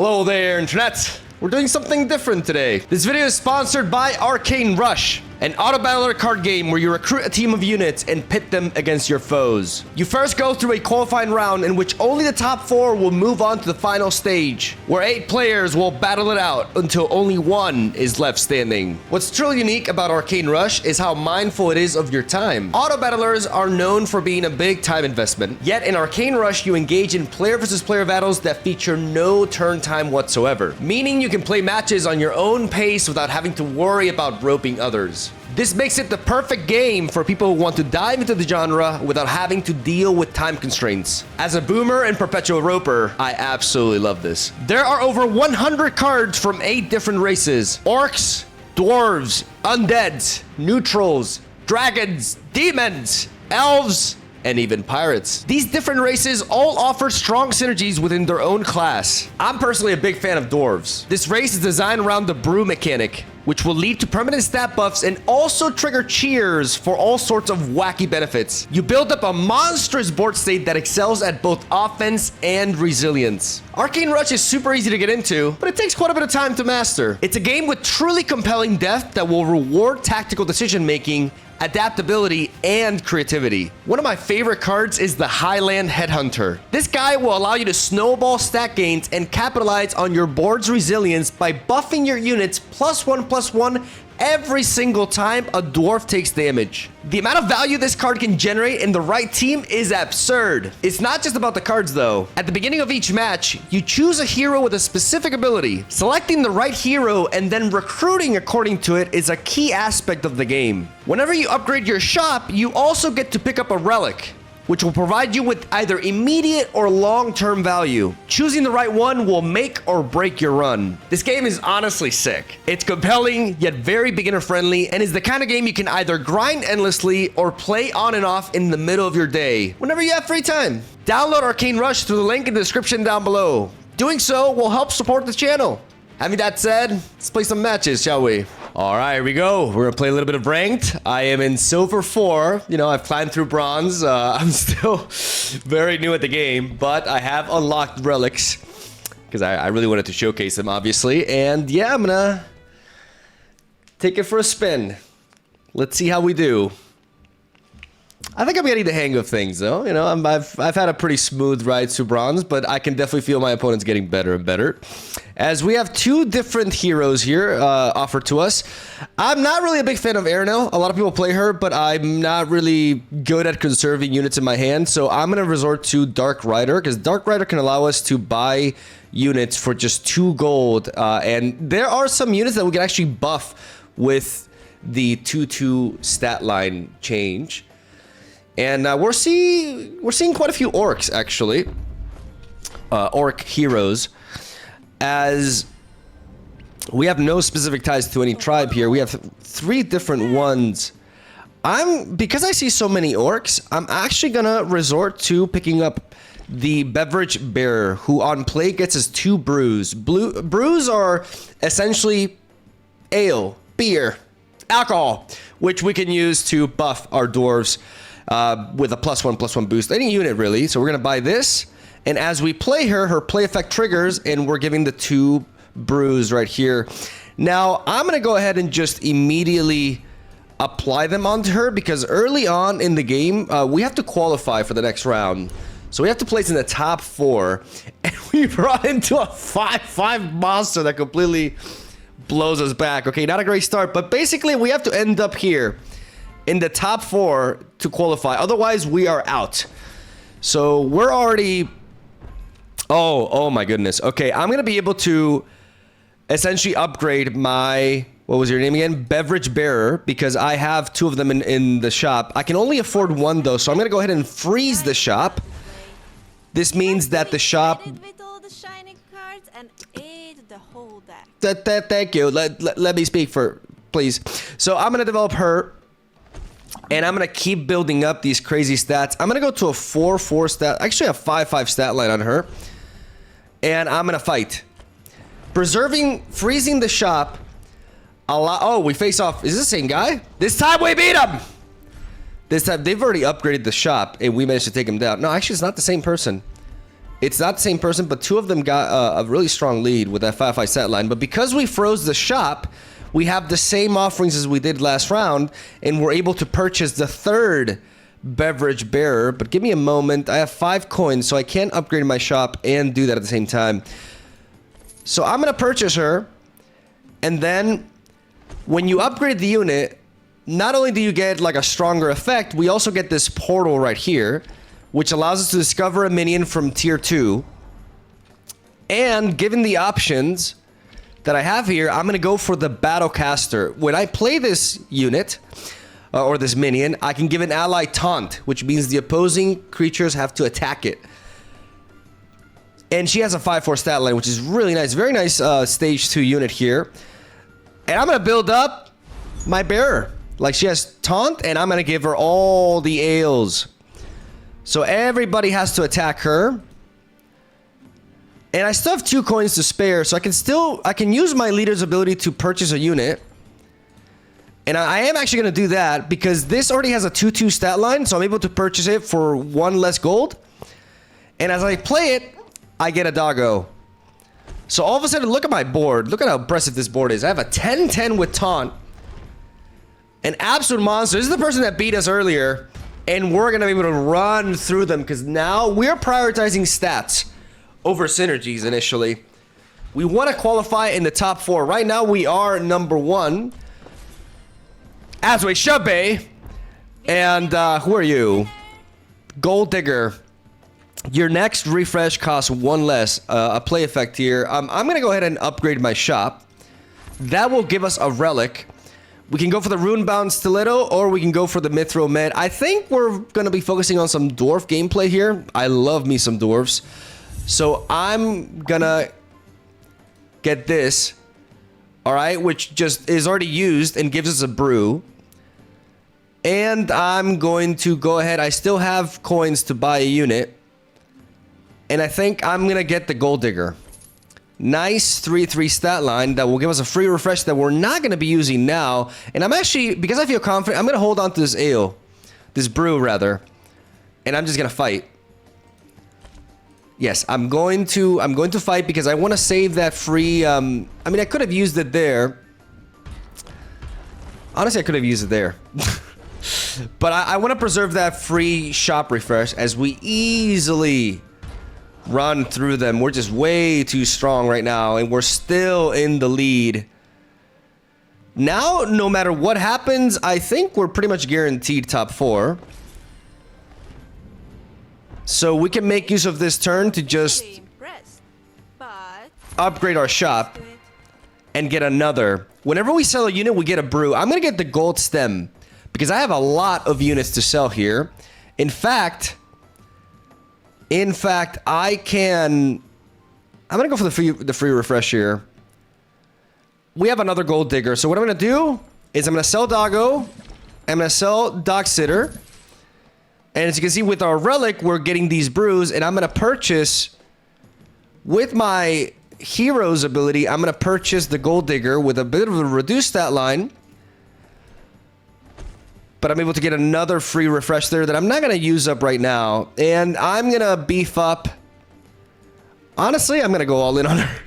Hello there, Internet. We're doing something different today. This video is sponsored by Arcane Rush, an auto battler card game where you recruit a team of units and pit them against your foes. You first go through a qualifying round in which only the top 4 will move on to the final stage, where 8 players will battle it out until only 1 is left standing. What's truly unique about Arcane Rush is how mindful it is of your time. Auto battlers are known for being a big time investment, yet in Arcane Rush you engage in player versus player battles that feature no turn time whatsoever, meaning you can play matches on your own pace without having to worry about roping others. This makes it the perfect game for people who want to dive into the genre without having to deal with time constraints. As a boomer and perpetual roper, I absolutely love this. There are over 100 cards from 8 different races: orcs, dwarves, undeads, neutrals, dragons, demons, elves, and even pirates. These different races all offer strong synergies within their own class. I'm personally a big fan of dwarves. This race is designed around the brew mechanic, which will lead to permanent stat buffs and also trigger cheers for all sorts of wacky benefits. You build up a monstrous board state that excels at both offense and resilience. Arcane Rush is super easy to get into, but it takes quite a bit of time to master. It's a game with truly compelling depth that will reward tactical decision making, adaptability, and creativity. One of my favorite cards is the Highland Headhunter. This guy will allow you to snowball stat gains and capitalize on your board's resilience by buffing your units +1/+1 every single time a dwarf takes damage. The amount of value this card can generate in the right team is absurd. It's not just about the cards though. At the beginning of each match, you choose a hero with a specific ability. Selecting the right hero and then recruiting according to it is a key aspect of the game. Whenever you upgrade your shop, you also get to pick up a relic, which will provide you with either immediate or long-term value. Choosing the right one will make or break your run. This game is honestly sick. It's compelling, yet very beginner-friendly, and is the kind of game you can either grind endlessly or play on and off in the middle of your day, whenever you have free time. Download Arcane Rush through the link in the description down below. Doing so will help support the channel. Having that said, let's play some matches, shall we? All right, here we go. We're gonna play a little bit of ranked. I am in silver 4. You know, I've climbed through bronze. I'm still very new at the game, but I have unlocked relics because I really wanted to showcase them, obviously. And yeah, I'm gonna take it for a spin. Let's see how we do. I think I'm getting the hang of things, though. You know, I've had a pretty smooth ride to bronze, but I can definitely feel my opponents getting better and better. As we have 2 different heroes here offered to us. I'm not really a big fan of Aranel. A lot of people play her, but I'm not really good at conserving units in my hand. So I'm going to resort to Dark Rider, because Dark Rider can allow us to buy units for just 2 gold. And there are some units that we can actually buff with the 2/2 stat line change. And we're seeing quite a few orcs, actually. Orc heroes. As we have no specific ties to any tribe here. We have 3 different ones. Because I see so many orcs, I'm actually gonna resort to picking up the Beverage Bearer, who on play gets us 2 brews. Brews are essentially ale, beer, alcohol, which we can use to buff our dwarves with a +1/+1 boost. Any unit, really. So we're gonna buy this. And as we play her, her play effect triggers, and we're giving the 2 brews right here. Now, I'm going to go ahead and just immediately apply them onto her, because early on in the game, we have to qualify for the next round. So we have to place in the top 4, and we brought into a 5/5 monster that completely blows us back. Okay, not a great start, but basically we have to end up here in the top 4 to qualify. Otherwise, we are out. So we're already... Oh my goodness. Okay, I'm going to be able to essentially upgrade my... What was your name again? Beverage Bearer, because I have 2 of them in the shop. I can only afford 1, though, so I'm going to go ahead and freeze the shop. This means that the shop... Thank you. Let me speak for... Please. So I'm going to develop her. And I'm going to keep building up these crazy stats. I'm going to go to a 4/4 stat. Actually, a 5/5 stat line on her. And I'm going to fight. Freezing the shop. Oh, we face off. Is this the same guy? This time we beat him. This time, they've already upgraded the shop. And we managed to take him down. No, actually, it's not the same person. It's not the same person, but two of them got a really strong lead with that 5-5 set line. But because we froze the shop, we have the same offerings as we did last round, and we're able to purchase the third beverage bearer. But give me a moment. I have 5 coins, so I can't upgrade my shop and do that at the same time. So I'm going to purchase her, and then when you upgrade the unit, not only do you get like a stronger effect, we also get this portal right here, which allows us to discover a minion from tier 2. And given the options that I have here, I'm going to go for the Battlecaster. When I play this unit, or this minion, I can give an ally taunt, which means the opposing creatures have to attack it. And she has a 5-4 stat line, which is really nice. Very nice stage 2 unit here. And I'm going to build up my bearer. Like, she has taunt, and I'm going to give her all the ales. So everybody has to attack her. And I still have 2 coins to spare, so I can use my leader's ability to purchase a unit. And I am actually going to do that because this already has a 2-2 stat line, so I'm able to purchase it for 1 less gold. And as I play it, I get a doggo. So all of a sudden, look at my board. Look at how impressive this board is. I have a 10-10 with taunt. An absolute monster. This is the person that beat us earlier. And we're going to be able to run through them because now we're prioritizing stats over synergies initially. We want to qualify in the top 4. Right now, we are number 1. Asway Shabe. And who are you? Gold Digger. Your next refresh costs 1 less. A play effect here. I'm going to go ahead and upgrade my shop. That will give us a relic. We can go for the Runebound Stiletto, or we can go for the Mithril Med. I think we're going to be focusing on some Dwarf gameplay here. I love me some Dwarfs. So I'm going to get this. Alright, which just is already used and gives us a brew. And I'm going to go ahead. I still have coins to buy a unit. And I think I'm going to get the Gold Digger. Nice 3-3 stat line that will give us a free refresh that we're not going to be using now. And I'm actually, because I feel confident, I'm going to hold on to this ale. This brew, rather. And I'm just going to fight. Yes, I'm going to fight because I want to save that free, I mean, I could have used it there. Honestly, I could have used it there. But I want to preserve that free shop refresh as we easily run through them. We're just way too strong right now, and we're still in the lead. Now, no matter what happens, I think we're pretty much guaranteed top 4. So we can make use of this turn to just upgrade our shop and get another. Whenever we sell a unit, we get a brew. I'm going to get the gold stem because I have a lot of units to sell here. In fact, I'm going to go for the free refresh here. We have another Gold Digger. So what I'm going to do is I'm going to sell Doggo. I'm going to sell Dog Sitter. And as you can see with our relic, we're getting these brews. And I'm going to purchase, with my hero's ability, I'm going to purchase the Gold Digger with a bit of a reduced stat line. But I'm able to get another free refresh there that I'm not going to use up right now. And I'm going to beef up. Honestly, I'm going to go all in on her.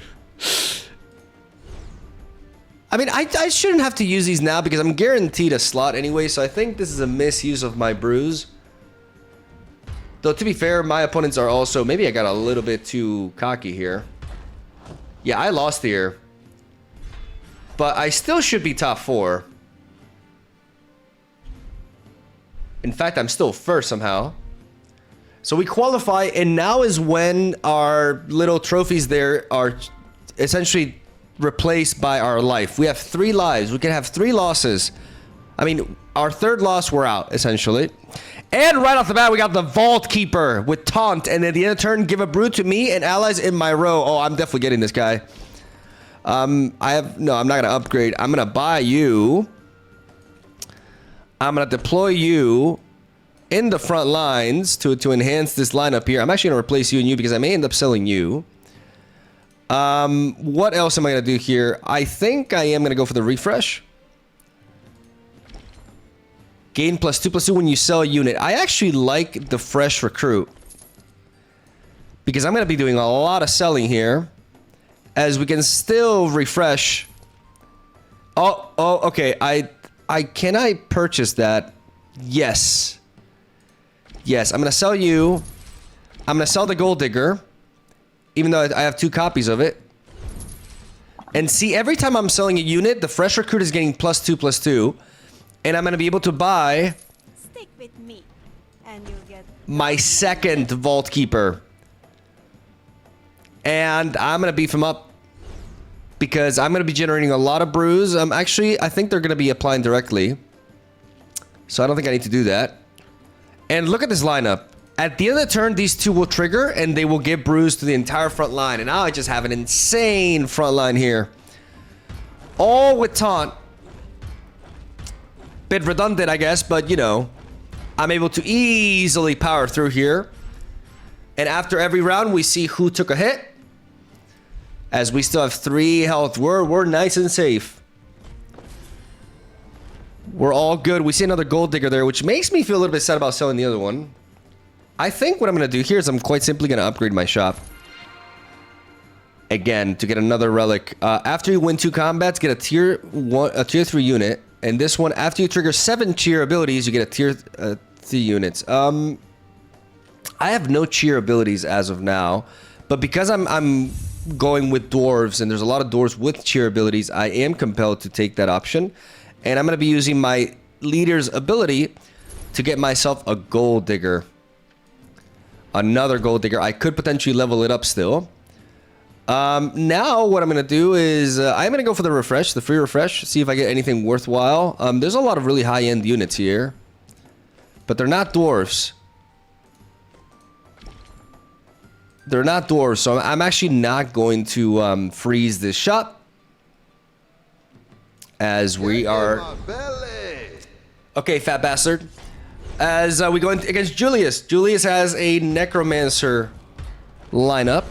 I mean, I shouldn't have to use these now because I'm guaranteed a slot anyway. So I think this is a misuse of my brews. Though, to be fair, my opponents are also... Maybe I got a little bit too cocky here. Yeah, I lost here. But I still should be top 4. In fact, I'm still first somehow. So we qualify, and now is when our little trophies there are essentially replaced by our life. We have 3 lives. We can have 3 losses. I mean, our 3rd loss, we're out, essentially. And right off the bat, we got the Vault Keeper with Taunt. And at the end of the turn, give a brew to me and allies in my row. Oh, I'm definitely getting this guy. No, I'm not going to upgrade. I'm going to buy you. I'm going to deploy you in the front lines to enhance this lineup here. I'm actually going to replace you and you because I may end up selling you. What else am I going to do here? I think I am going to go for the refresh. Gain +2/+2 when you sell a unit. I actually like the fresh recruit. because I'm going to be doing a lot of selling here, as we can still refresh. Oh, okay. Can I purchase that? Yes. Yes, I'm going to sell you. I'm going to sell the Gold Digger, even though I have 2 copies of it. And see, every time I'm selling a unit, the fresh recruit is getting +2/+2. And I'm going to be able to buy... Stick with me, and you'll get... my second Vault Keeper. And I'm going to beef him up, because I'm going to be generating a lot of brews. Actually, I think they're going to be applying directly. So I don't think I need to do that. And look at this lineup. At the end of the turn, these 2 will trigger, and they will give brews to the entire front line. And now I just have an insane front line here. All with taunt. Bit redundant, I guess, but, you know, I'm able to easily power through here. And after every round, we see who took a hit. As we still have 3 health. We're nice and safe. We're all good. We see another Gold Digger there, which makes me feel a little bit sad about selling the other one. I think what I'm going to do here is I'm quite simply going to upgrade my shop. Again, to get another relic. After you win 2 combats, get a tier 3 unit. And this one, after you trigger 7 cheer abilities, you get a tier 3 units. I have no cheer abilities as of now. But because I'm going with dwarves, and there's a lot of dwarves with cheer abilities, I am compelled to take that option. And I'm going to be using my leader's ability to get myself a Gold Digger. Another Gold Digger. I could potentially level it up still. Now what I'm going to do is I'm going to go for the refresh, the free refresh, see if I get anything worthwhile. There's a lot of really high-end units here, but they're not dwarves. They're not dwarves, so I'm actually not going to freeze this shop, as we are... Okay, fat bastard. As we go against Julius. Julius has a Necromancer lineup.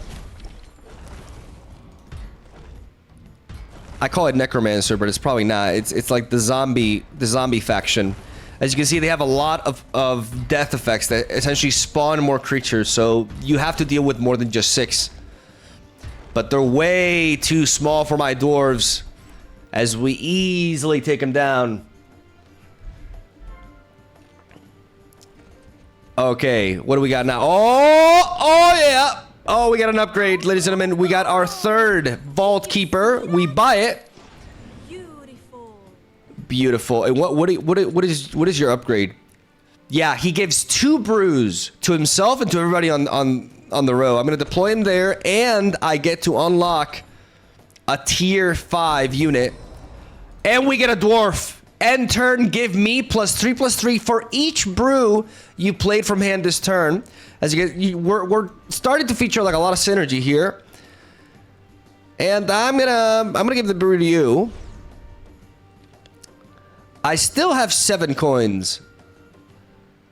I call it Necromancer, but it's probably not. It's like the zombie faction. As you can see, they have a lot of death effects that essentially spawn more creatures, so you have to deal with more than just 6. But they're way too small for my dwarves, as we easily take them down. Okay, what do we got now? Oh yeah. Oh, we got an upgrade, ladies and gentlemen. We got our 3rd Vault Keeper. We buy it. Beautiful. Beautiful. And what is your upgrade? Yeah, he gives 2 brews to himself and to everybody on the row. I'm gonna deploy him there, and I get to unlock a tier 5 unit, and we get a dwarf. End turn, give me +3/+3 for each brew you played from hand this turn. As you get, we're starting to feature like a lot of synergy here. And I'm gonna give the brew to you. I still have 7 coins,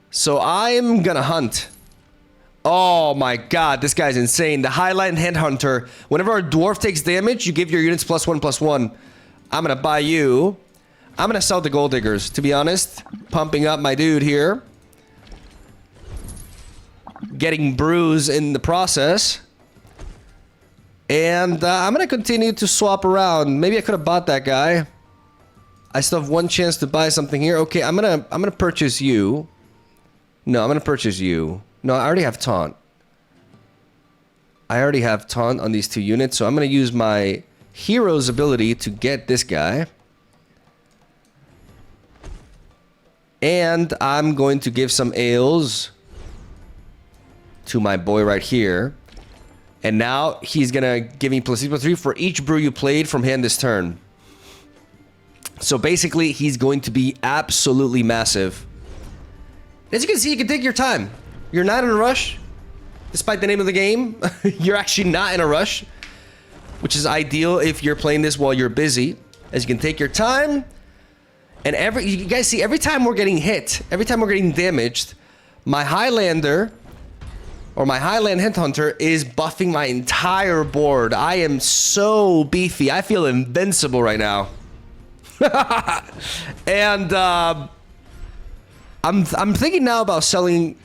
so I'm gonna hunt. Oh my god, this guy's insane. The Highlight Headhunter. Whenever a dwarf takes damage, you give your units +1/+1. I'm gonna buy you. I'm gonna sell the Gold Diggers, to be honest. Pumping up my dude here. Getting brews in the process. And I'm gonna continue to swap around. Maybe I could have bought that guy. I still have 1 chance to buy something here. Okay, I'm gonna purchase you. No, I'm gonna purchase you. No, I already have taunt. I already have taunt on these 2 units, so I'm gonna use my hero's ability to get this guy. And I'm going to give some ales to my boy right here. And now he's gonna give me +3/+3 for each brew you played from hand this turn. So basically, he's going to be absolutely massive. As you can see, you can take your time. You're not in a rush. Despite the name of the game, you're actually not in a rush, which is ideal if you're playing this while you're busy. As you can take your time. And you guys see, every time we're getting hit, every time we're getting damaged, my Highlander or my Highland Headhunter is buffing my entire board. I am so beefy. I feel invincible right now. And I'm thinking now about selling,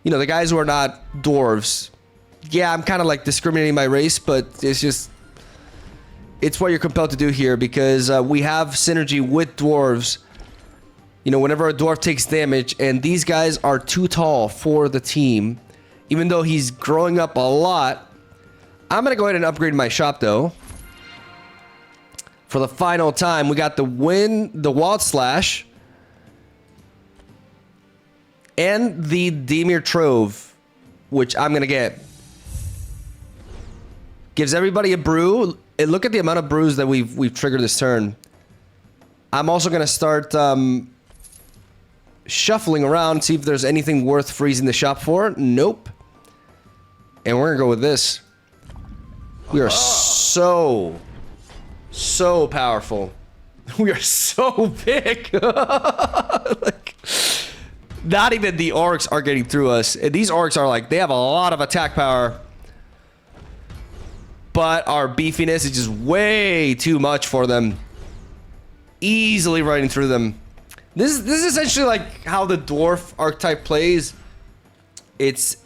you know, the guys who are not dwarves. yeah, I'm kind of like discriminating by race, but it's just, it's what you're compelled to do here because we have synergy with dwarves. You know, whenever a dwarf takes damage, and these guys are too tall for the team, even though he's growing up a lot. I'm gonna go ahead and upgrade my shop though. For the final time, we got the Wild Slash, and the Demir Trove, which I'm gonna get. Gives everybody a brew. And look at the amount of brews that we've triggered this turn. I'm also gonna start shuffling around, see if there's anything worth freezing the shop for. Nope. And we're gonna go with this. We are so powerful. We are so big. Like, not even the orcs are getting through us. And these orcs are like, they have a lot of attack power. But our beefiness is just way too much for them. Easily running through them. This is essentially like how the dwarf archetype plays. It's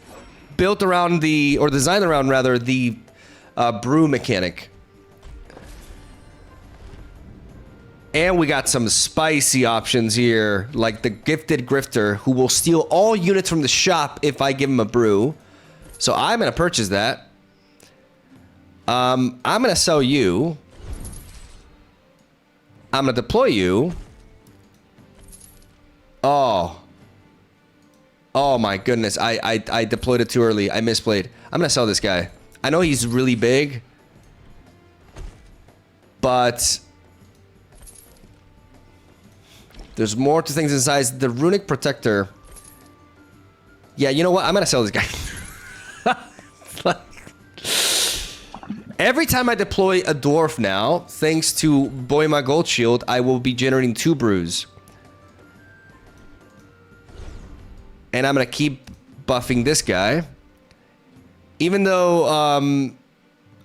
built around the, or designed around rather, the brew mechanic. And we got some spicy options here, like the Gifted Grifter, who will steal all units from the shop if I give him a brew. So I'm gonna purchase that. I'm gonna sell you. I'm gonna deploy you. Oh my goodness, I deployed it too early. I misplayed. I'm gonna sell this guy. I know he's really big, but there's more to things inside. The Runic Protector. Yeah, you know what? I'm gonna sell this guy. Every time I deploy a dwarf now, thanks to Boy My Gold Shield, I will be generating 2 brews. And I'm gonna keep buffing this guy. Even though,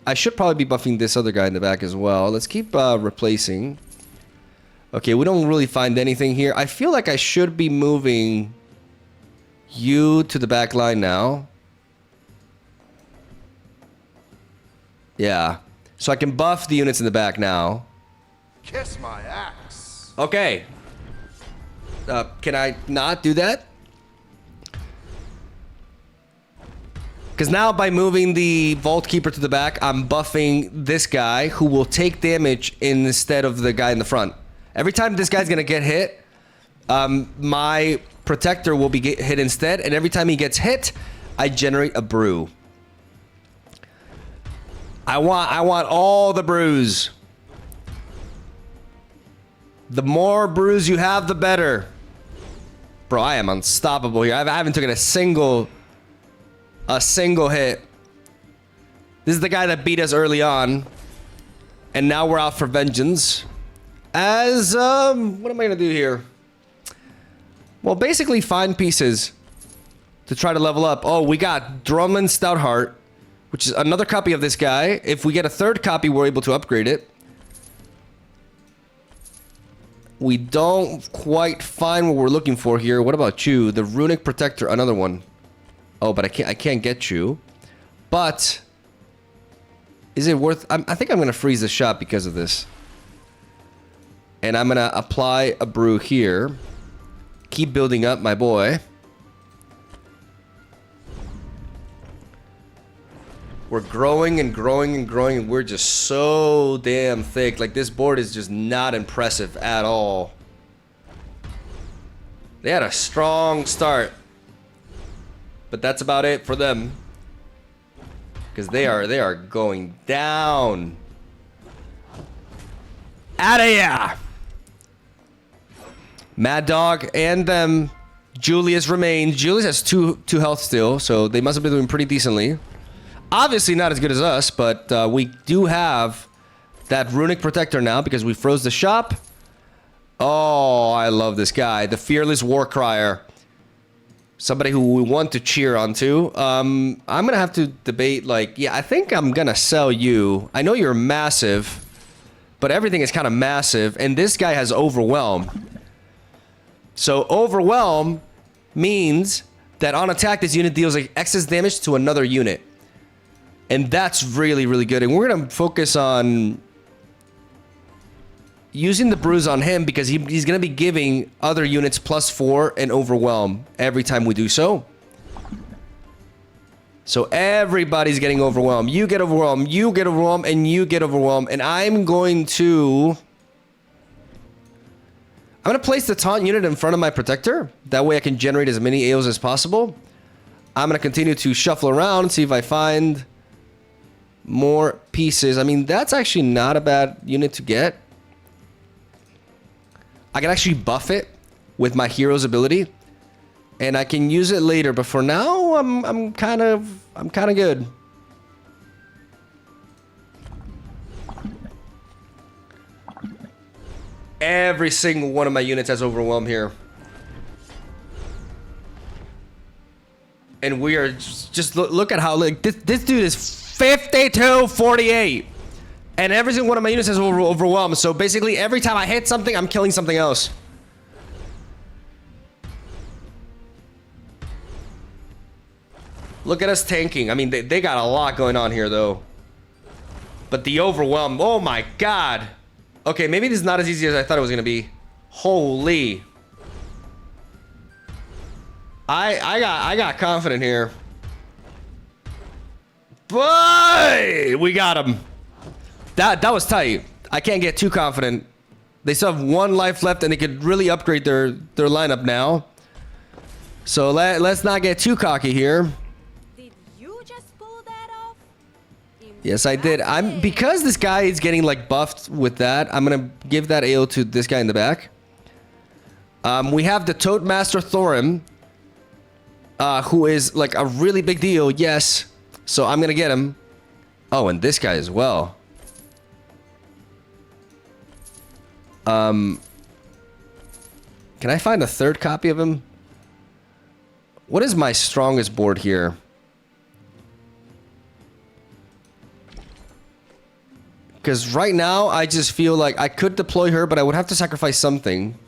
I should probably be buffing this other guy in the back as well. Let's keep replacing. Okay, we don't really find anything here. I feel like I should be moving you to the back line now. Yeah. So I can buff the units in the back now. Kiss my axe. Okay. Can I not do that? Because now by moving the Vault Keeper to the back, I'm buffing this guy who will take damage instead of the guy in the front. Every time this guy's gonna get hit, my Protector will be hit instead, and every time he gets hit, I generate a brew. I want all the brews. The more brews you have, the better. Bro, I am unstoppable here. I haven't taken a single hit. This is the guy that beat us early on. And now we're out for vengeance. As, what am I gonna do here? Well, basically find pieces to try to level up. Oh, we got Drumlin Stoutheart, which is another copy of this guy. If we get a 3rd copy, we're able to upgrade it. We don't quite find what we're looking for here. What about you? The Runic Protector, another one. Oh, but I can't get you. But is it worth? I think I'm gonna freeze the shop because of this. And I'm gonna apply a brew here. Keep building up, my boy. We're growing and growing and growing, and we're just so damn thick. Like, this board is just not impressive at all. They had a strong start. But that's about it for them. Because they are going down. Outta here! Mad Dog and them. Julius remains. Julius has two health still, so they must have been doing pretty decently. Obviously not as good as us, but we do have that Runic Protector now because we froze the shop. Oh, I love this guy. The Fearless War Crier. Somebody who we want to cheer onto. I'm gonna have to debate, like, yeah, I think I'm gonna sell you. I know you're massive, but everything is kind of massive, and this guy has Overwhelm. So Overwhelm means that on attack, this unit deals like excess damage to another unit. And that's really, really good. And we're going to focus on using the bruise on him because he's going to be giving other units +4 and overwhelm every time we do so. So everybody's getting overwhelmed. You get overwhelmed, you get overwhelmed, and you get overwhelmed. And I'm going to place the taunt unit in front of my protector. That way I can generate as many AOs as possible. I'm going to continue to shuffle around, see if I find more pieces. I mean, that's actually not a bad unit to get. I can actually buff it with my hero's ability. And I can use it later, but for now, I'm kind of good. Every single one of my units has overwhelm here. And we are just look at how like this dude is 52-48. And every single one of my units has overwhelm. So basically every time I hit something, I'm killing something else. Look at us tanking. I mean, they got a lot going on here, though. But the overwhelm, oh my god. Okay, maybe this is not as easy as I thought it was going to be. Holy. I got confident here. Boy, we got him. That was tight. I can't get too confident. They still have 1 life left, and they could really upgrade their lineup now. So let's not get too cocky here. Yes, I did. Because this guy is getting like buffed with that, I'm gonna give that AO to this guy in the back. We have the Toadmaster Thorim, who is like a really big deal. Yes, so I'm gonna get him. Oh, and this guy as well. Can I find a 3rd copy of him? What is my strongest board here? Because right now, I just feel like I could deploy her, but I would have to sacrifice something.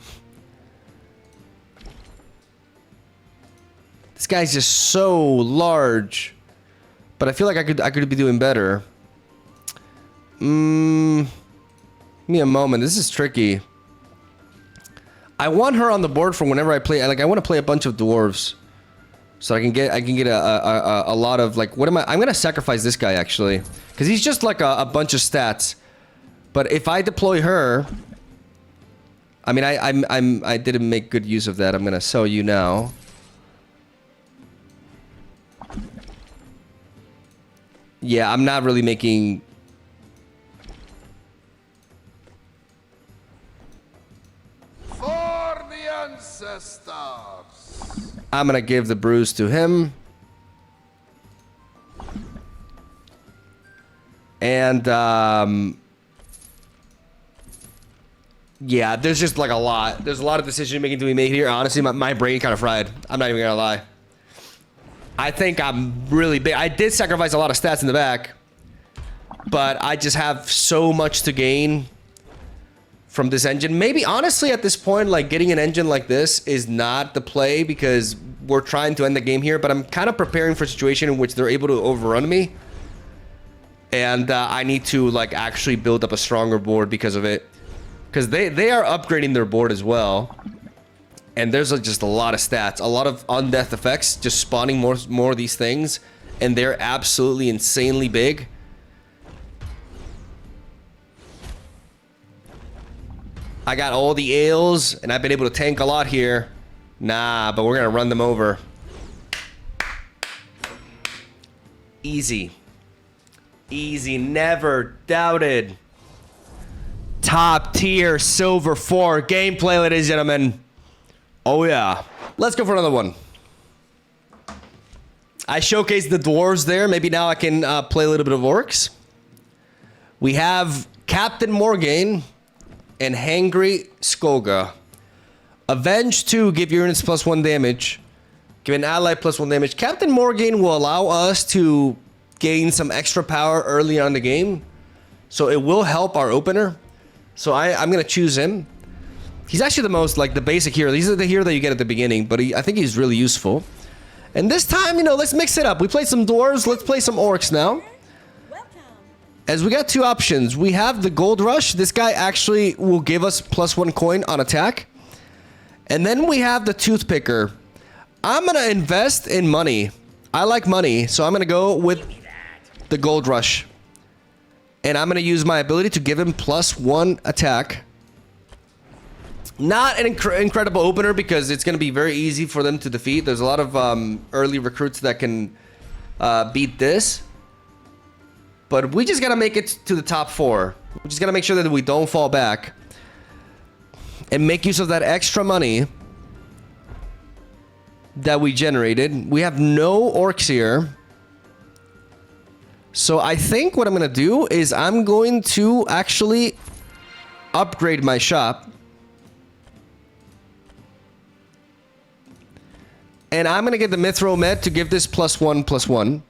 This guy's just so large. But I feel like I could be doing better. Give me a moment. This is tricky. I want her on the board for whenever I play. Like I want to play a bunch of dwarves. So I can get a lot of like, what am I? I'm gonna sacrifice this guy actually, because he's just like a bunch of stats. But if I deploy her, I mean, I didn't make good use of that. I'm gonna sell you now. Yeah, I'm not really making. For the ancestors. I'm gonna give the bruise to him. And, yeah, there's just like a lot. There's a lot of decision making to be made here. Honestly, my brain kind of fried. I'm not even gonna lie. I think I'm really big. I did sacrifice a lot of stats in the back, but I just have so much to gain from this engine. Maybe honestly at this point, like getting an engine like this is not the play because we're trying to end the game here, but I'm kind of preparing for a situation in which they're able to overrun me. And I need to like actually build up a stronger board because of it. Because they are upgrading their board as well. And there's just a lot of stats, a lot of undeath effects, just spawning more of these things. And they're absolutely insanely big. I got all the ales, and I've been able to tank a lot here. Nah, but we're gonna run them over. Easy. Easy, never doubted. Top tier silver 4 gameplay, ladies and gentlemen. Oh yeah. Let's go for another one. I showcased the dwarves there. Maybe now I can play a little bit of orcs. We have Captain Morgaine and Hangry Skolga. Avenge 2, give your units +1 damage. Give an ally +1 damage. Captain Morgaine will allow us to gain some extra power early on in the game. So it will help our opener. So I'm going to choose him. He's actually the most, like, the basic hero. These are the hero that you get at the beginning, but I think he's really useful. And this time, you know, let's mix it up. We played some dwarves. Let's play some orcs now. as we got two options. We have the Gold Rush. This guy actually will give us +1 coin on attack. And then we have the Toothpicker. I'm going to invest in money. I like money, so I'm going to go with the Gold Rush. And I'm going to use my ability to give him +1 attack. Not an incredible opener because it's going to be very easy for them to defeat. There's a lot of early recruits that can beat this. But we just got to make it to the top 4. We just got to make sure that we don't fall back. And make use of that extra money that we generated. We have no orcs here. So I think what I'm going to do is I'm going to actually upgrade my shop. And I'm going to get the Mithril Med to give this +1/+1.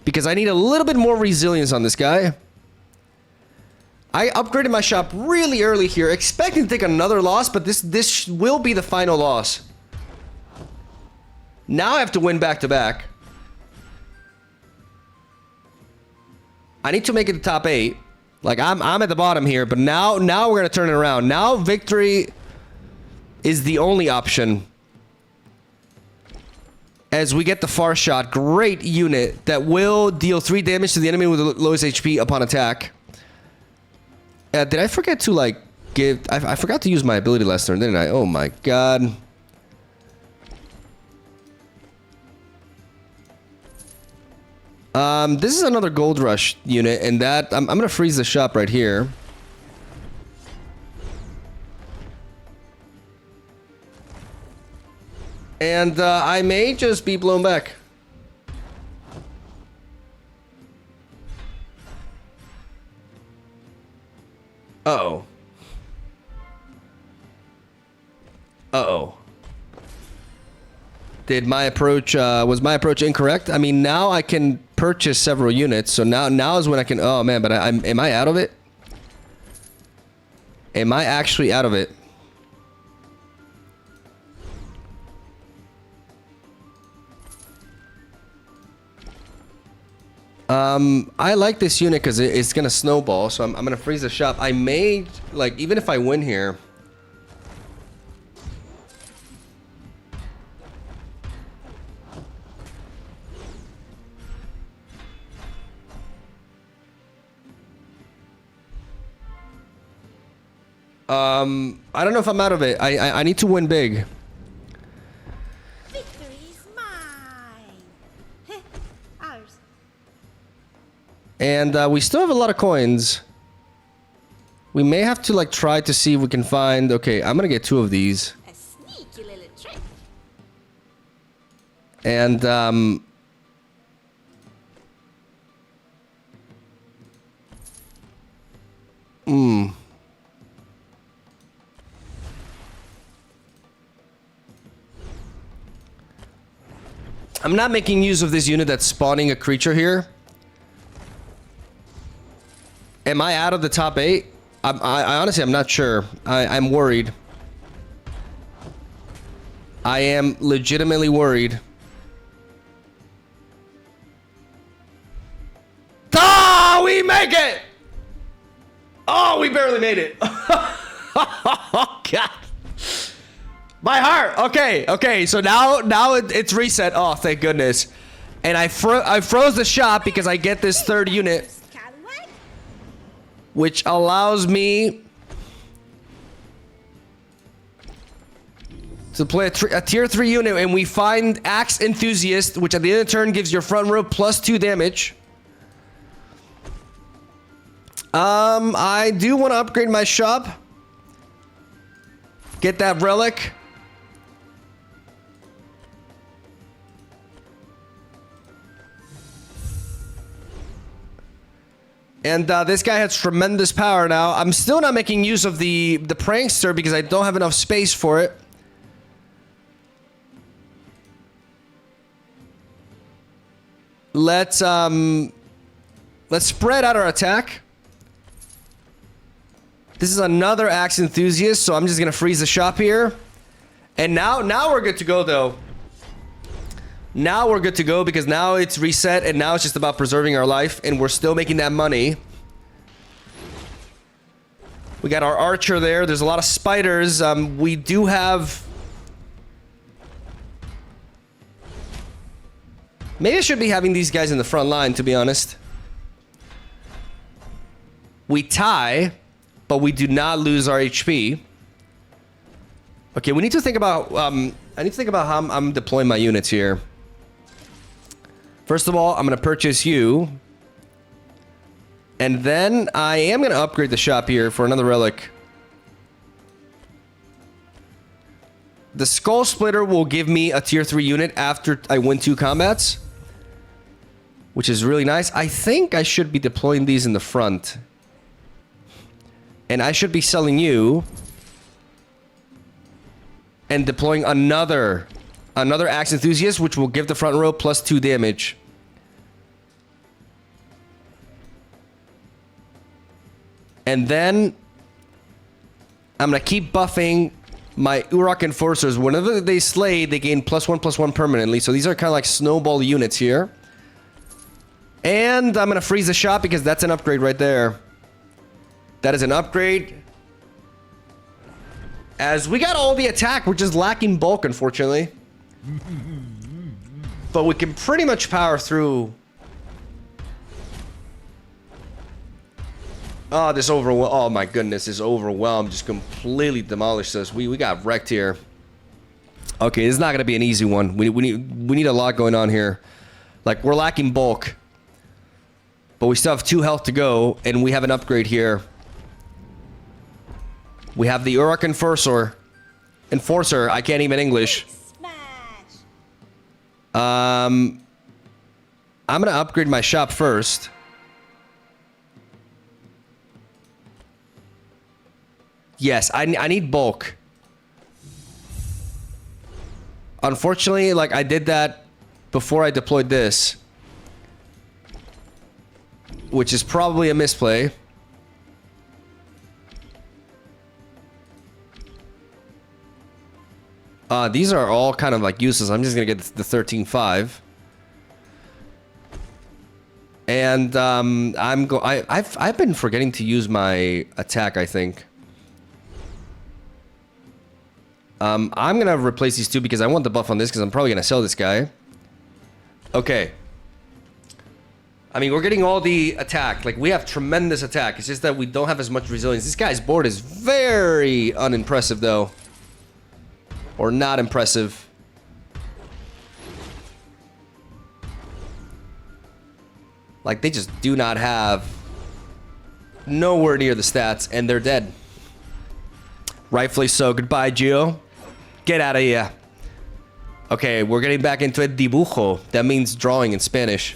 Because I need a little bit more resilience on this guy. I upgraded my shop really early here, expecting to take another loss, but this will be the final loss. Now I have to win back-to-back. I need to make it the top 8. Like, I'm at the bottom here, but now we're going to turn it around. Now victory is the only option. As we get the Far Shot, great unit that will deal 3 damage to the enemy with the lowest HP upon attack. Did I forget to, like, give... I forgot to use my ability last turn, didn't I? Oh my god. This is another Gold Rush unit, and that... I'm gonna freeze the shop right here. And, I may just be blown back. Uh-oh. Uh-oh. Did my approach, was my approach incorrect? I mean, now I can purchase several units, so now is when I can... Oh, man, but am I out of it? Am I actually out of it? I like this unit because it's gonna snowball, so I'm gonna freeze the shop. I may, like, even if I win here... I don't know if I'm out of it. I need to win big. Victory's mine. Ours. And we still have a lot of coins. We may have to, like, try to see if we can find... Okay, I'm gonna get 2 of these. A sneaky little trick. And, I'm not making use of this unit that's spawning a creature here. Am I out of the top 8? I honestly, I'm not sure. I'm worried. I am legitimately worried. Oh, we make it! Oh, we barely made it. Oh, God. My heart. Okay. So now it's reset. Oh, thank goodness. And I froze the shop because I get this 3rd unit, which allows me to play a tier 3 unit, and we find Axe Enthusiast, which at the end of the turn gives your front row +2 damage. I do want to upgrade my shop. Get that relic. And this guy has tremendous power now. I'm still not making use of the prankster because I don't have enough space for it. Let's spread out our attack. This is another Axe Enthusiast, so I'm just gonna freeze the shop here. And now we're good to go, though. Now we're good to go because now it's reset and now it's just about preserving our life and we're still making that money. We got our archer there. There's a lot of spiders. We do have... Maybe I should be having these guys in the front line, to be honest. We tie, but we do not lose our HP. Okay, we need to think about... I need to think about how I'm deploying my units here. First of all, I'm going to purchase you. And then I am going to upgrade the shop here for another relic. The Skull Splitter will give me a tier 3 unit after I win 2 combats. Which is really nice. I think I should be deploying these in the front. And I should be selling you. And deploying another Axe Enthusiast, which will give the front row plus 2 damage. And then I'm gonna keep buffing my Uruk Enforcers. Whenever they slay, they gain +1/+1 permanently. So these are kind of like snowball units here. And I'm gonna freeze the shop because that's an upgrade right there. That is an upgrade. As we got all the attack, we're just lacking bulk, unfortunately. But we can pretty much power through. Oh, this overwhelm. Oh my goodness, this overwhelm just completely demolished us. We got wrecked here. Okay, this is not gonna be an easy one. We need a lot going on here. Like, we're lacking bulk. But we still have 2 health to go, and we have an upgrade here. We have the Uruk Enforcer. I can't even English. Smash. I'm gonna upgrade my shop first. Yes, I need bulk. Unfortunately, like, I did that before I deployed this. Which is probably a misplay. These are all kind of like useless. I'm just gonna get the 13-5. And I've been forgetting to use my attack, I think. I'm gonna replace these 2 because I want the buff on this because I'm probably gonna sell this guy. Okay. I mean, we're getting all the attack. Like, we have tremendous attack. It's just that we don't have as much resilience. This guy's board is very unimpressive, though. Or not impressive. Like, they just do not have nowhere near the stats, and they're dead. Rightfully so. Goodbye, Gio. Get out of here. Okay, we're getting back into a dibujo. That means drawing in Spanish.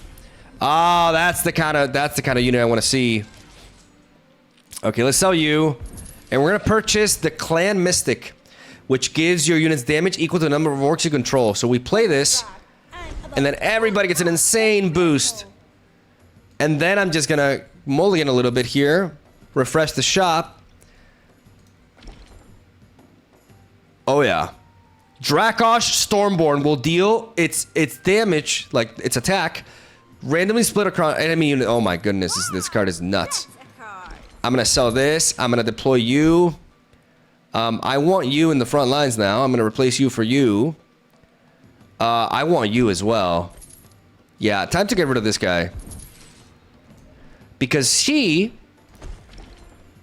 Oh, that's the kind of unit I want to see. Okay, let's sell you. And we're going to purchase the Clan Mystic, which gives your units damage equal to the number of orcs you control. So we play this, and then everybody gets an insane boost. And then I'm just going to mulligan a little bit here, refresh the shop. Oh, yeah. Dracosh Stormborn will deal its damage, like its attack, randomly split across enemy unit. Oh my goodness, this card is nuts. I'm gonna sell this. I'm gonna deploy you. I want you in the front lines now. I'm gonna replace you for you. I want you as well. Yeah, time to get rid of this guy. Because he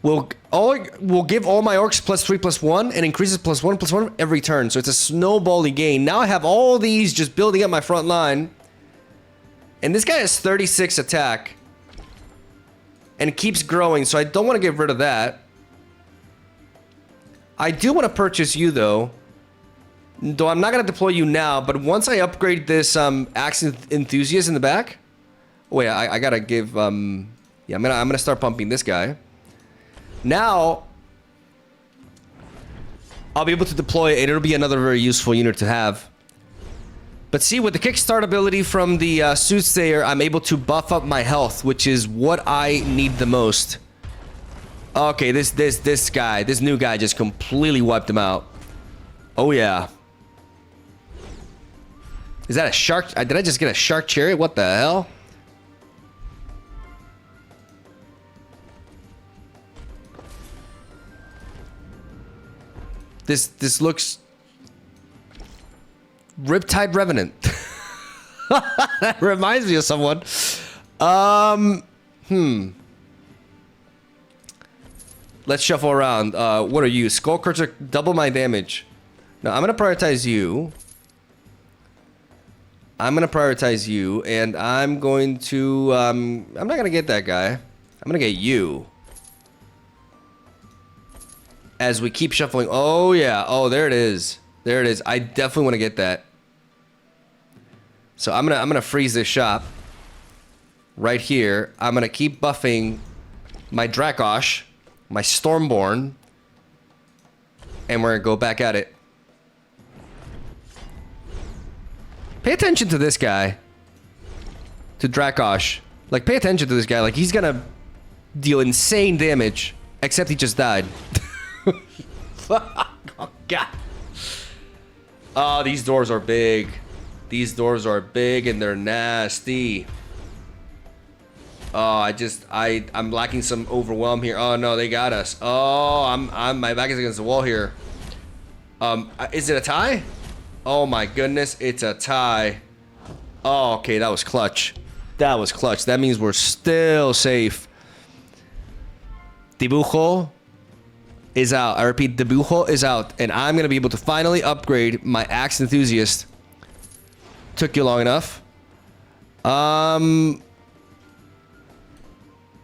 will give all my orcs +3/+1 and increases +1/+1 every turn. So it's a snowbally gain. Now I have all these just building up my front line. And this guy has 36 attack. And it keeps growing, so I don't want to get rid of that. I do want to purchase you, though. Though I'm not going to deploy you now, but once I upgrade this Axe Enthusiast in the back... Wait, I gotta give... Yeah, I'm gonna start pumping this guy. Now... I'll be able to deploy it, and it'll be another very useful unit to have. But see, with the kickstart ability from the Soothsayer, I'm able to buff up my health, which is what I need the most. Okay, this new guy just completely wiped him out. Oh yeah. Is that a shark? Did I just get a shark chariot? What the hell? This looks... Riptide Revenant. That reminds me of someone. Let's shuffle around. What are you? Skullcrusher, double my damage. No, I'm gonna prioritize you. I'm gonna prioritize you, and I'm going to, I'm not gonna get that guy. I'm gonna get you. As we keep shuffling. Oh, yeah. Oh, there it is. There it is. I definitely want to get that. So I'm gonna freeze this shop. Right here. I'm gonna keep buffing my Dracosh, my Stormborn, and we're gonna go back at it. Pay attention to this guy. To Dracosh. Like, pay attention to this guy. Like, he's gonna deal insane damage. Except he just died. Oh, God. Oh, these doors are big. These doors are big and they're nasty. Oh, I'm lacking some overwhelm here. Oh, no, they got us. Oh, my back is against the wall here. Is it a tie? Oh, my goodness, it's a tie. Oh, okay, that was clutch. That was clutch. That means we're still safe. Dibujo is out. I repeat, Dibujo is out. And I'm going to be able to finally upgrade my Axe Enthusiast. Took you long enough.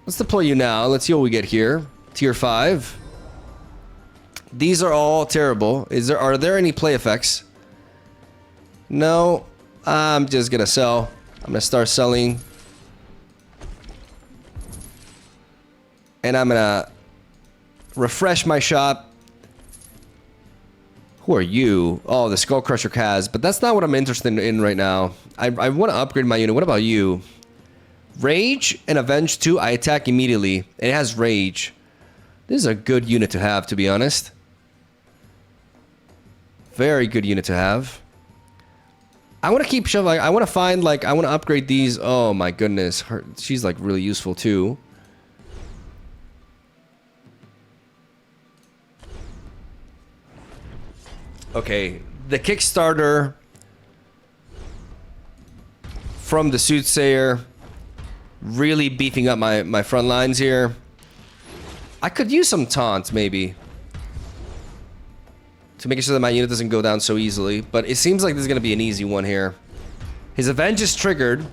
Let's deploy you now. Let's see what we get here. Tier 5. These are all terrible. Are there any play effects? No. I'm just going to sell. I'm going to start selling. And I'm going to refresh my shop. Who are you? Oh, the Skullcrusher has, but that's not what I'm interested in right now. I want to upgrade my unit. What about you? Rage and Avenge 2, I attack immediately. It has Rage. This is a good unit to have, to be honest. Very good unit to have. I want to keep shuffling. I want to find, like, I want to upgrade these. Oh my goodness. She's, like, really useful too. Okay, the Kickstarter from the Soothsayer really beefing up my front lines here. I could use some taunts, maybe, to make sure that my unit doesn't go down so easily. But it seems like this is going to be an easy one here. His Avenge is triggered.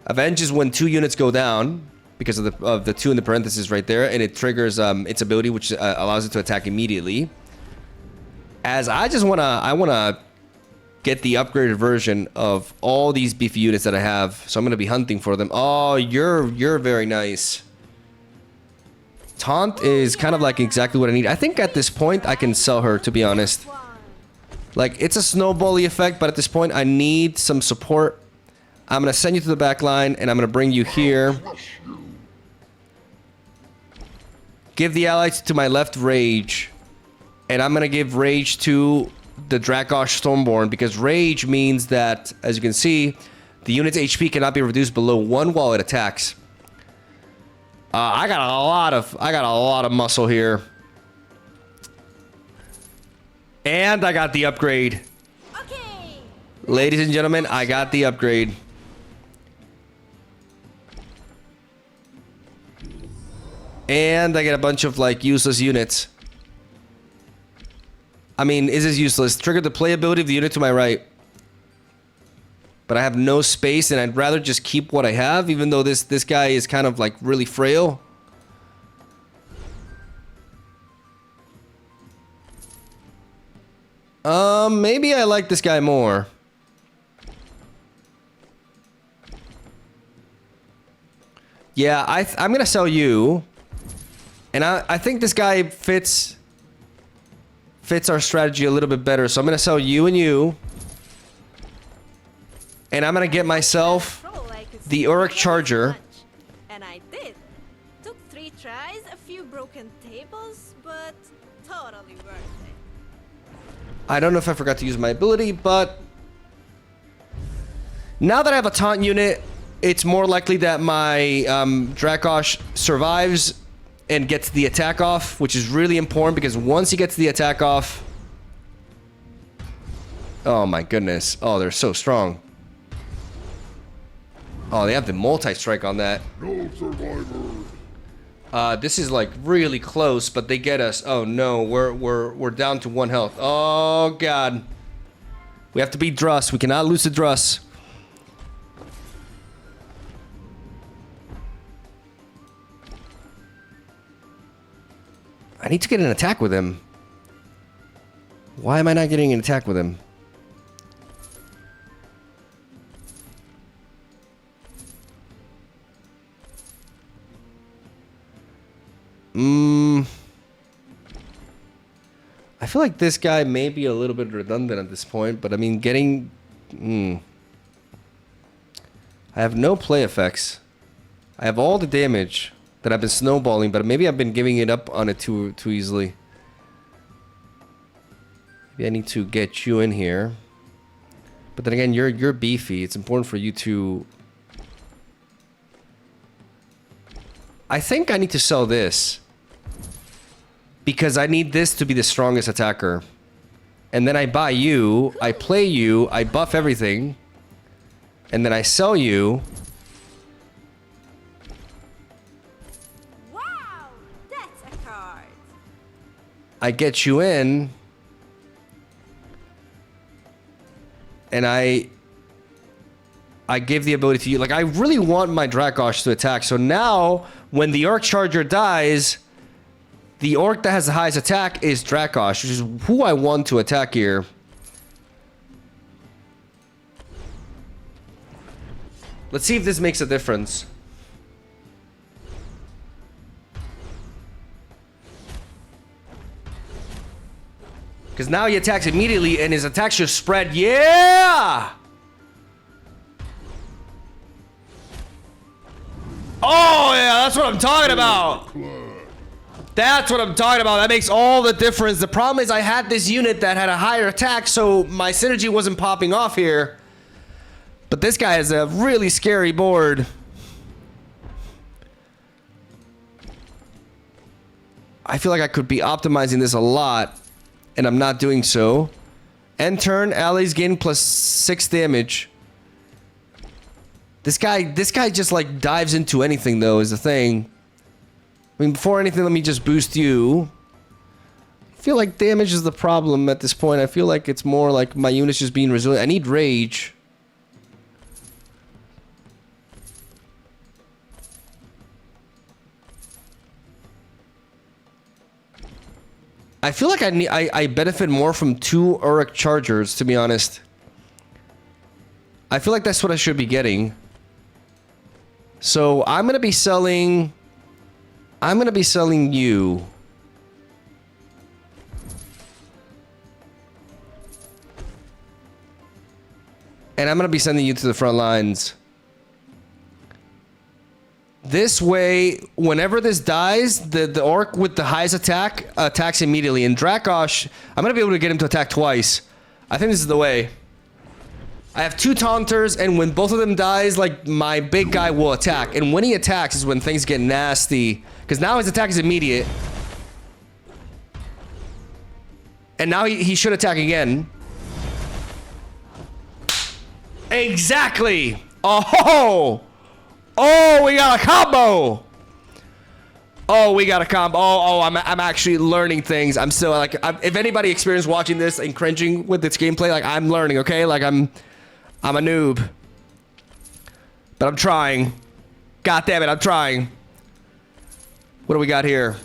Avenge is when 2 units go down, because of the 2 in the parentheses right there, and it triggers its ability, which allows it to attack immediately. As I wanna get the upgraded version of all these beefy units that I have, so I'm gonna be hunting for them. Oh, you're very nice. Taunt is kind of like exactly what I need. I think at this point I can sell her, to be honest. Like, it's a snowbally effect, but at this point I need some support. I'm gonna send you to the back line, and I'm gonna bring you here. Give the allies to my left Rage. And I'm going to give Rage to the Dracosh Stormborn, because Rage means that, as you can see, the unit's HP cannot be reduced below 1 while it attacks. I got a lot of muscle here. And I got the upgrade. Okay. Ladies and gentlemen, I got the upgrade. And I get a bunch of, like, useless units. I mean, is this useless? Trigger the playability of the unit to my right. But I have no space, and I'd rather just keep what I have, even though this guy is kind of, like, really frail. Maybe I like this guy more. Yeah, I'm gonna sell you. And I think this guy fits our strategy a little bit better. So I'm going to sell you and you. And I'm going to get myself the Uruk Charger. And I did. Took 3 tries, a few broken tables, but totally worth I don't know if I forgot to use my ability, but now that I have a taunt unit, it's more likely that my Dracosh survives and gets the attack off, which is really important because once he gets the attack off... Oh my goodness. Oh, they're so strong. Oh, they have the multi-strike on that. No survivor. This is like really close, but they get us. Oh no, we're down to 1 health. Oh god. We have to beat Druss. We cannot lose to Druss. I need to get an attack with him. Why am I not getting an attack with him? I feel like this guy may be a little bit redundant at this point, but I mean, getting... I have no play effects. I have all the damage that I've been snowballing, but maybe I've been giving it up on it too easily. Maybe I need to get you in here. But then again, you're beefy. It's important for you to... I think I need to sell this. Because I need this to be the strongest attacker. And then I buy you, I play you, I buff everything. And then I sell you. Wow, that's a card. I get you in. And I give the ability to you. Like, I really want my Dracosh to attack. So now, when the Orc Charger dies, the Orc that has the highest attack is Dracosh, which is who I want to attack here. Let's see if this makes a difference. Because now he attacks immediately and his attacks just spread. Yeah! Oh, yeah, that's what I'm talking about. That's what I'm talking about. That makes all the difference. The problem is I had this unit that had a higher attack, so my synergy wasn't popping off here. But this guy has a really scary board. I feel like I could be optimizing this a lot, and I'm not doing so. End turn, allies gain +6 damage. This guy just like dives into anything though, is the thing. I mean, before anything, let me just boost you. I feel like damage is the problem at this point. I feel like it's more like my unit's just being resilient. I need rage. I feel like I benefit more from 2 Uruk Chargers, to be honest. I feel like that's what I should be getting. So I'm gonna be selling you. And I'm gonna be sending you to the front lines. This way, whenever this dies, the Orc with the highest attack attacks immediately. And Dracosh, I'm gonna be able to get him to attack twice. I think this is the way. I have 2 taunters, and when both of them dies, like, my big guy will attack. And when he attacks is when things get nasty. Because now his attack is immediate. And now he should attack again. Exactly! Oh! Oh, we got a combo! Oh, we got a combo. Oh, I'm actually learning things. I'm still, like, if anybody experienced watching this and cringing with its gameplay, like, I'm learning, okay? Like, I'm a noob. But I'm trying. God damn it, I'm trying. What do we got here?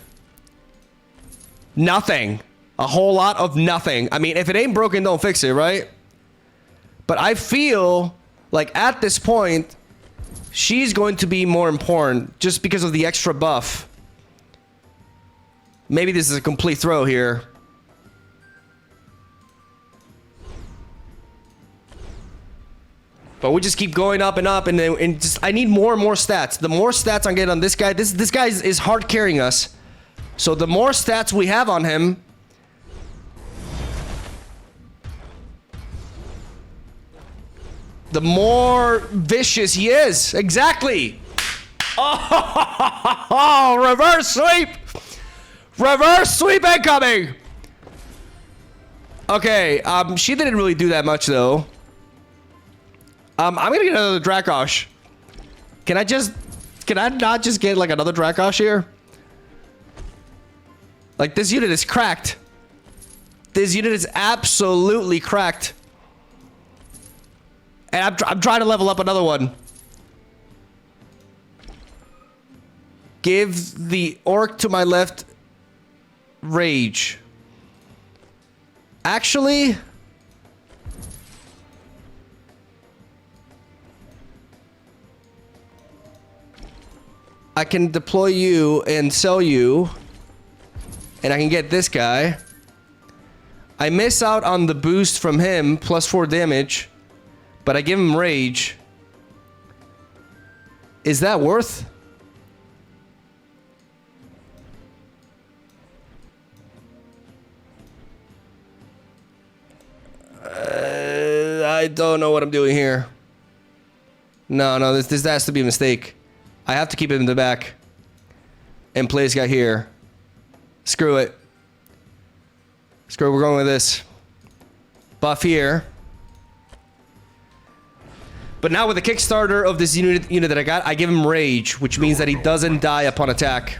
Nothing. A whole lot of nothing. I mean, if it ain't broken, don't fix it, right? But I feel like at this point, she's going to be more important just because of the extra buff. Maybe this is a complete throw here. But we just keep going up and up, and just I need more and more stats. The more stats I get on this guy, this guy is hard carrying us. So the more stats we have on him, the more vicious he is. Exactly. Oh, reverse sweep. Reverse sweep incoming. Okay, she didn't really do that much though. I'm gonna get another Dracosh. Can I not just get like another Dracosh here? Like, this unit is cracked. This unit is absolutely cracked. And I'm trying to level up another one. Give the orc to my left rage. Actually, I can deploy you and sell you, and I can get this guy. I miss out on the boost from him, +4 damage, but I give him rage. Is that worth? I don't know what I'm doing here. No, this has to be a mistake. I have to keep it in the back and play this guy here. Screw it. Screw it, we're going with this. Buff here. But now with the Kickstarter of this unit that I got, I give him rage, which means that he doesn't die upon attack.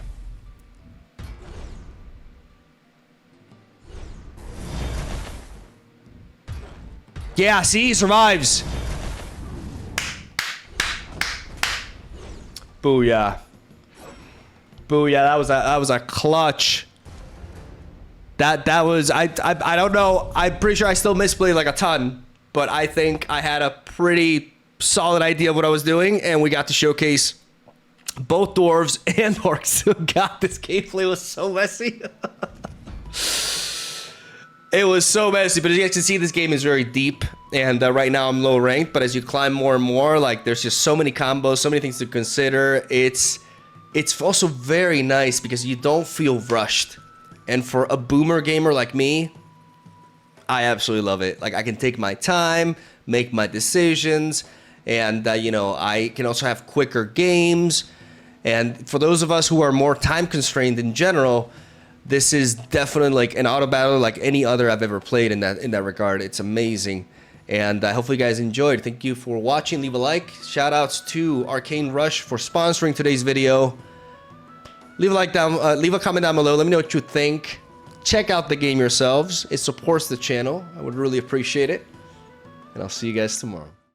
Yeah, see, he survives. Booyah. Booyah, that was a clutch. That was I don't know. I'm pretty sure I still misplayed like a ton, but I think I had a pretty solid idea of what I was doing, and we got to showcase both dwarves and orcs. God, this gameplay was so messy. It was so messy, but as you guys can see, this game is very deep, and right now I'm low ranked, but as you climb more and more, like, there's just so many combos, so many things to consider. It's also very nice because you don't feel rushed, and for a boomer gamer like me, I absolutely love it. Like, I can take my time, make my decisions, and you know, I can also have quicker games, and for those of us who are more time constrained in general, this is definitely like an auto battle like any other I've ever played in that regard. It's amazing. And hopefully you guys enjoyed. Thank you for watching. Leave a like. Shout outs to Arcane Rush for sponsoring today's video. Leave a like down, leave a comment down below. Let me know what you think. Check out the game yourselves. It supports the channel. I would really appreciate it. And I'll see you guys tomorrow.